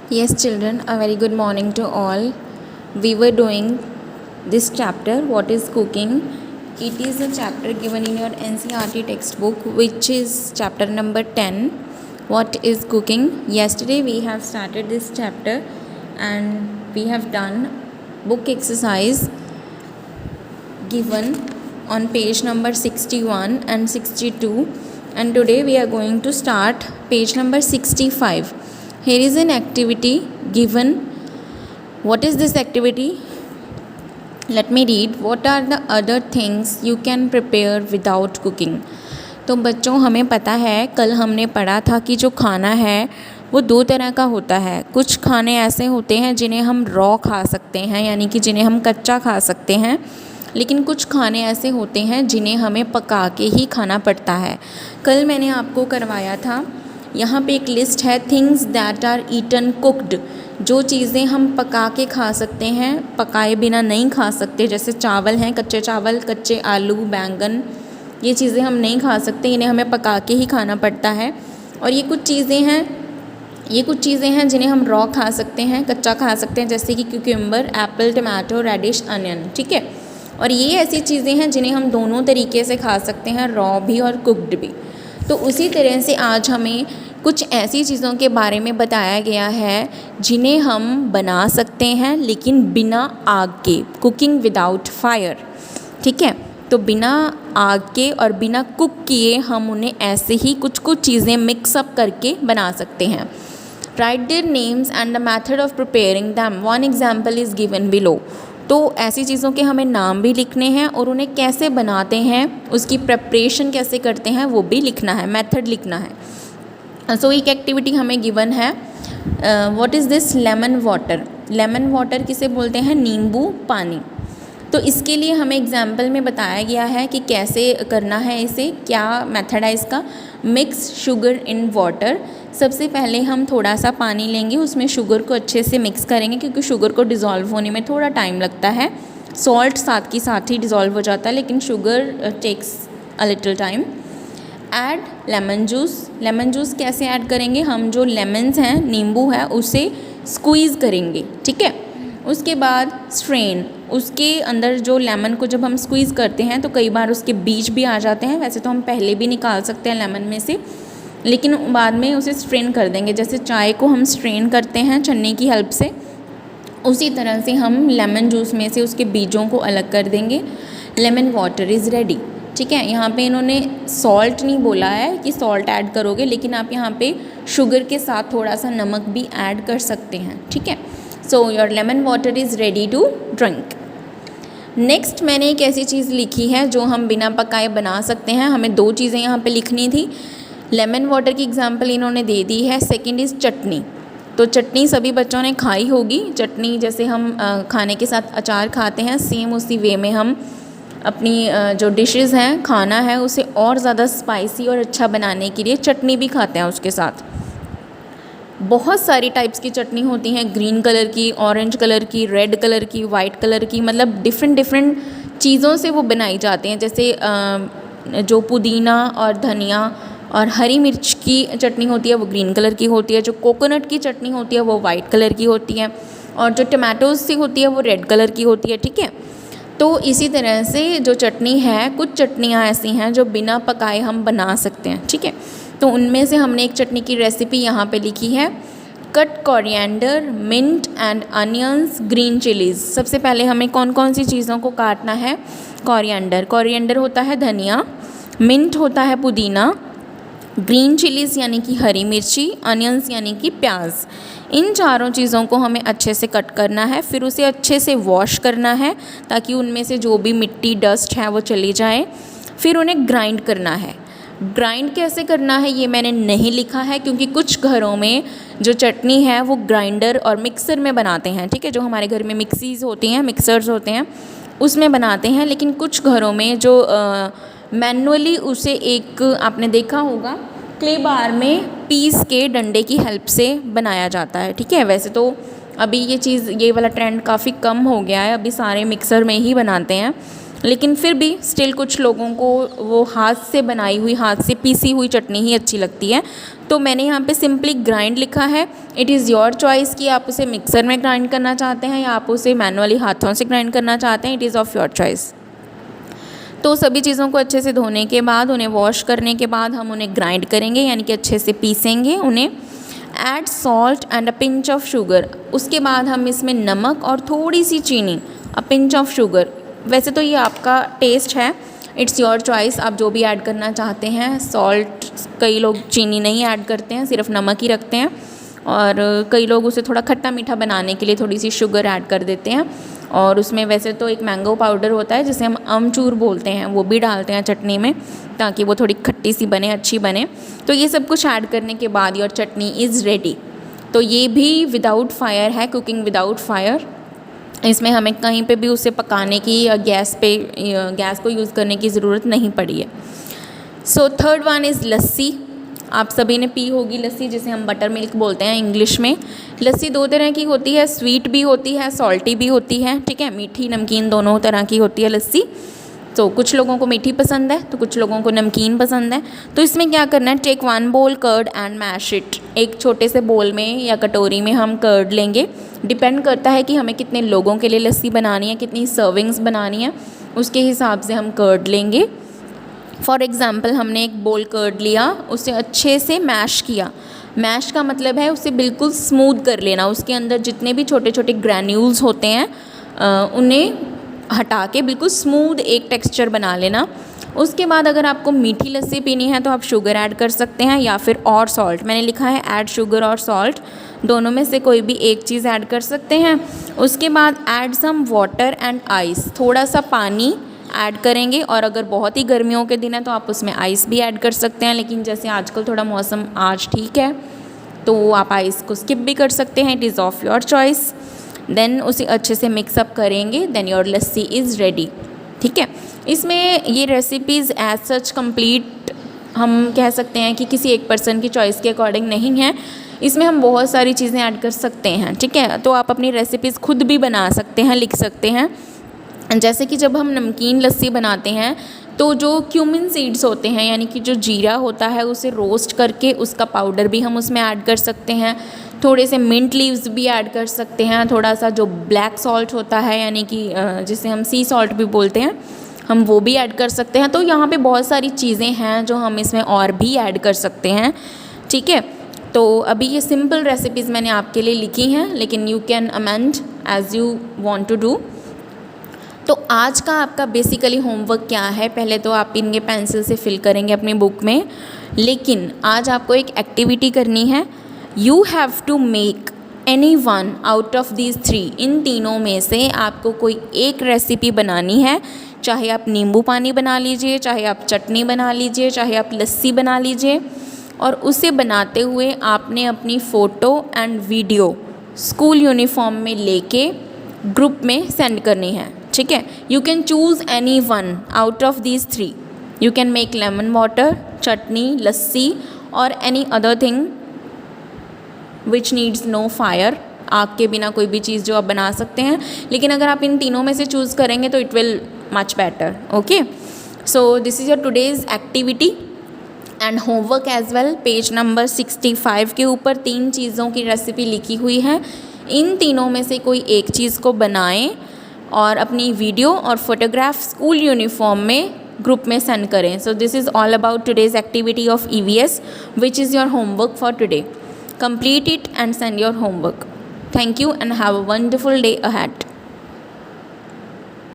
Yes, children, a very good morning to all. We were doing this chapter, What is Cooking? It is a chapter given in your NCERT textbook, which is chapter number 10, What is Cooking? Yesterday we have started this chapter and we have done book exercise given on page number 61 and 62, and today we are going to start page number 65. Here is an activity given. What is this activity? Let me read. What are the other things you can prepare without cooking? तो बच्चों, हमें पता है, कल हमने पढ़ा था कि जो खाना है वो दो तरह का होता है। कुछ खाने ऐसे होते हैं जिन्हें हम रॉ खा सकते हैं, यानी कि जिन्हें हम कच्चा खा सकते हैं, लेकिन कुछ खाने ऐसे होते हैं जिन्हें हमें पका के ही खाना पड़ता है। कल मैंने आपको करवाया था, यहाँ पे एक लिस्ट है, things that are eaten cooked, जो चीज़ें हम पका के खा सकते हैं, पकाए बिना नहीं खा सकते। जैसे चावल हैं, कच्चे चावल, कच्चे आलू, बैंगन, ये चीज़ें हम नहीं खा सकते, इन्हें हमें पका के ही खाना पड़ता है। और ये कुछ चीज़ें हैं जिन्हें हम रॉ खा सकते हैं, कच्चा खा सकते हैं, जैसे कि cucumber, apple, tomato, radish, onion. ठीक है। और ये ऐसी चीज़ें हैं जिन्हें हम दोनों तरीके से खा सकते हैं, रॉ भी और कुक्ड भी। तो उसी तरह से आज हमें कुछ ऐसी चीज़ों के बारे में बताया गया है जिन्हें हम बना सकते हैं लेकिन बिना आग के, कुकिंग विदाउट फायर। ठीक है। तो बिना आग के और बिना कुक किए हम उन्हें ऐसे ही कुछ चीज़ें मिक्सअप करके बना सकते हैं। Right their names and the method of preparing them. One example is given below. तो ऐसी चीज़ों के हमें नाम भी लिखने हैं और उन्हें कैसे बनाते हैं, उसकी प्रिपरेशन कैसे करते हैं वो भी लिखना है, मेथड लिखना है। सो एक एक्टिविटी हमें गिवन है, what is this? Lemon water. Lemon water किसे बोलते हैं? नींबू पानी। तो इसके लिए हमें एग्जाम्पल में बताया गया है कि कैसे करना है इसे, क्या मेथड है इसका। Mix sugar in water. सबसे पहले हम थोड़ा सा पानी लेंगे, उसमें शुगर को अच्छे से मिक्स करेंगे, क्योंकि शुगर को डिज़ोल्व होने में थोड़ा टाइम लगता है। सॉल्ट साथ की साथ ही डिज़ोल्व हो जाता है, लेकिन sugar takes a little time. Add lemon juice. Lemon juice कैसे ऐड करेंगे? हम जो लेमन्स हैं, नींबू है, उसे स्क्वीज़ करेंगे। ठीक है। उसके बाद स्ट्रेन। उसके अंदर जो लेमन को जब हम स्क्वीज़ करते हैं तो कई बार उसके बीज भी आ जाते हैं। वैसे तो हम पहले भी निकाल सकते हैं लेमन में से, लेकिन बाद में उसे स्ट्रेन कर देंगे। जैसे चाय को हम स्ट्रेन करते हैं छन्नी की हेल्प से, उसी तरह से हम लेमन जूस में से उसके बीजों को अलग कर देंगे। Lemon water is ready. ठीक है। यहाँ पे इन्होंने सॉल्ट नहीं बोला है कि सॉल्ट ऐड करोगे, लेकिन आप यहाँ पे शुगर के साथ थोड़ा सा नमक भी ऐड कर सकते हैं। ठीक है। So your lemon water is ready to drink. Next मैंने एक ऐसी चीज़ लिखी है जो हम बिना पकाए बना सकते हैं। हमें दो चीज़ें यहाँ पे लिखनी थी। लेमन वाटर की एग्जांपल इन्होंने दे दी है। सेकंड इज़ चटनी। तो चटनी सभी बच्चों ने खाई होगी। चटनी जैसे हम खाने के साथ अचार खाते हैं, सेम उसी वे में हम अपनी जो डिशेज़ हैं, खाना है, उसे और ज़्यादा स्पाइसी और अच्छा बनाने के लिए चटनी भी खाते हैं उसके साथ। बहुत सारी टाइप्स की चटनी होती हैं, ग्रीन कलर की, ऑरेंज कलर की, रेड कलर की, वाइट कलर की, मतलब डिफरेंट चीज़ों से वो बनाई जाती हैं। जैसे जो पुदीना और धनिया और हरी मिर्च की चटनी होती है वो ग्रीन कलर की होती है, जो कोकोनट की चटनी होती है वो वाइट कलर की होती है, और जो टमाटोज़ से होती है वो रेड कलर की होती है। ठीक है। तो इसी तरह से जो चटनी है, कुछ चटनियाँ ऐसी हैं जो बिना पकाए हम बना सकते हैं। ठीक है। तो उनमें से हमने एक चटनी की रेसिपी यहाँ पे लिखी है। Cut coriander, mint and onions, green chillies. सबसे पहले हमें कौन कौन सी चीज़ों को काटना है? कोरिएंडर। कोरिएंडर होता है धनिया, मिंट होता है पुदीना, ग्रीन चिलीज़ यानी कि हरी मिर्ची, अनियंस यानी कि प्याज। इन चारों चीज़ों को हमें अच्छे से कट करना है, फिर उसे अच्छे से वॉश करना है ताकि उनमें से जो भी मिट्टी, डस्ट है वो चली जाए। फिर उन्हें ग्राइंड करना है। ग्राइंड कैसे करना है ये मैंने नहीं लिखा है, क्योंकि कुछ घरों में जो चटनी है वो ग्राइंडर और मिक्सर में बनाते हैं। ठीक है। जो हमारे घर में मिक्सीज़ होती हैं, मिक्सर्स होते हैं, उसमें बनाते हैं। लेकिन कुछ घरों में जो मैनुअली उसे एक आपने देखा होगा क्ले बार में पीस के डंडे की हेल्प से बनाया जाता है। ठीक है। वैसे तो अभी ये वाला ट्रेंड काफ़ी कम हो गया है, अभी सारे मिक्सर में ही बनाते हैं, लेकिन फिर भी स्टिल कुछ लोगों को वो हाथ से बनाई हुई, हाथ से पीसी हुई चटनी ही अच्छी लगती है। तो मैंने यहाँ पे सिंपली ग्राइंड लिखा है। इट इज़ योर चॉइस कि आप उसे मिक्सर में ग्राइंड करना चाहते हैं या आप उसे मैनुअली हाथों से ग्राइंड करना चाहते हैं। It is of your choice. तो सभी चीज़ों को अच्छे से धोने के बाद, उन्हें वॉश करने के बाद हम उन्हें ग्राइंड करेंगे, यानी कि अच्छे से पीसेंगे उन्हें। Add salt and a pinch of sugar. उसके बाद हम इसमें नमक और थोड़ी सी चीनी, अ पिंच ऑफ शुगर। वैसे तो ये आपका टेस्ट है, इट्स योर चॉइस, आप जो भी ऐड करना चाहते हैं। सॉल्ट, कई लोग चीनी नहीं ऐड करते हैं, सिर्फ नमक ही रखते हैं, और कई लोग उसे थोड़ा खट्टा मीठा बनाने के लिए थोड़ी सी शुगर ऐड कर देते हैं। और उसमें वैसे तो एक मैंगो पाउडर होता है जिसे हम अमचूर बोलते हैं, वो भी डालते हैं चटनी में ताकि वो थोड़ी खट्टी सी बने, अच्छी बने। तो ये सब कुछ ऐड करने के बाद योर चटनी इज़ रेडी। तो ये भी विदाउट फायर है, कुकिंग विदाउट फायर। इसमें हमें कहीं पे भी उसे पकाने की या गैस को यूज़ करने की ज़रूरत नहीं पड़ी है। सो थर्ड वन इज़ लस्सी। आप सभी ने पी होगी लस्सी, जिसे हम बटर मिल्क बोलते हैं इंग्लिश में। लस्सी दो तरह की होती है, स्वीट भी होती है, सॉल्टी भी होती है, ठीक है, मीठी नमकीन दोनों तरह की होती है लस्सी। तो कुछ लोगों को मीठी पसंद है तो कुछ लोगों को नमकीन पसंद है। तो इसमें क्या करना है, टेक 1 बोल कर्ड एंड मैश इट। एक छोटे से बोल में या कटोरी में हम कर्ड लेंगे। डिपेंड करता है कि हमें कितने लोगों के लिए लस्सी बनानी है, कितनी सर्विंग्स बनानी है, उसके हिसाब से हम कर्ड लेंगे। फॉर एग्ज़ाम्पल हमने एक बोल कर्ड लिया, उसे अच्छे से मैश किया। मैश का मतलब है उसे बिल्कुल स्मूथ कर लेना, उसके अंदर जितने भी छोटे छोटे ग्रैन्यूल्स होते हैं उन्हें हटा के बिल्कुल स्मूथ एक टेक्सचर बना लेना। उसके बाद अगर आपको मीठी लस्सी पीनी है तो आप शुगर ऐड कर सकते हैं या फिर और सॉल्ट। मैंने लिखा है ऐड शुगर और सॉल्ट, दोनों में से कोई भी एक चीज़ ऐड कर सकते हैं। उसके बाद add some water and ice, थोड़ा सा पानी ऐड करेंगे, और अगर बहुत ही गर्मियों के दिन है तो आप उसमें आइस भी ऐड कर सकते हैं, लेकिन जैसे आजकल थोड़ा मौसम आज ठीक है तो आप आइस को स्किप भी कर सकते हैं। It is of your choice. Then उसे अच्छे से मिक्सअप करेंगे, then your lassi is ready. ठीक है, इसमें ये रेसिपीज़ एज सच कंप्लीट हम कह सकते हैं कि किसी एक पर्सन की चॉइस के अकॉर्डिंग नहीं है। इसमें हम बहुत सारी चीज़ें ऐड कर सकते हैं, ठीक है। तो आप अपनी रेसिपीज़ खुद भी बना सकते हैं, लिख सकते हैं। जैसे कि जब हम नमकीन लस्सी बनाते हैं तो जो क्यूमिन सीड्स होते हैं, यानी कि जो जीरा होता है, उसे रोस्ट करके उसका पाउडर भी हम उसमें ऐड कर सकते हैं। थोड़े से मिंट लीव्स भी ऐड कर सकते हैं। थोड़ा सा जो ब्लैक सॉल्ट होता है, यानी कि जिसे हम सी सॉल्ट भी बोलते हैं, हम वो भी ऐड कर सकते हैं। तो यहाँ पे बहुत सारी चीज़ें हैं जो हम इसमें और भी ऐड कर सकते हैं, ठीक है। तो अभी ये सिंपल रेसिपीज़ मैंने आपके लिए लिखी हैं, लेकिन you can amend as you want to do. तो आज का आपका बेसिकली होमवर्क क्या है, पहले तो आप इनके पेंसिल से फिल करेंगे अपनी बुक में, लेकिन आज आपको एक एक्टिविटी करनी है। You have to make any one out of these 3। इन तीनों में से आपको कोई एक रेसिपी बनानी है। चाहे आप नींबू पानी बना लीजिए, चाहे आप चटनी बना लीजिए, चाहे आप लस्सी बना लीजिए, और उसे बनाते हुए आपने अपनी photo and video school uniform में लेके ग्रुप में सेंड करनी है, ठीक है। You can choose any one out of these 3। You can make lemon water, chutney, lassi, और any other thing which needs no fire. आग के बिना कोई भी चीज़ जो आप बना सकते हैं, लेकिन अगर आप इन तीनों में से चूज़ करेंगे तो it will much better. Okay, so this is your today's activity and homework as well. Page number 65 के ऊपर 3 चीज़ों की रेसिपी लिखी हुई है। इन तीनों में से कोई एक चीज़ को बनाएं और अपनी वीडियो और फोटोग्राफ स्कूल यूनिफॉर्म में ग्रुप में सेंड करें। सो this is all about today's activity of EVS, which is your homework for today. Complete it and send your homework. Thank you and have a wonderful day ahead.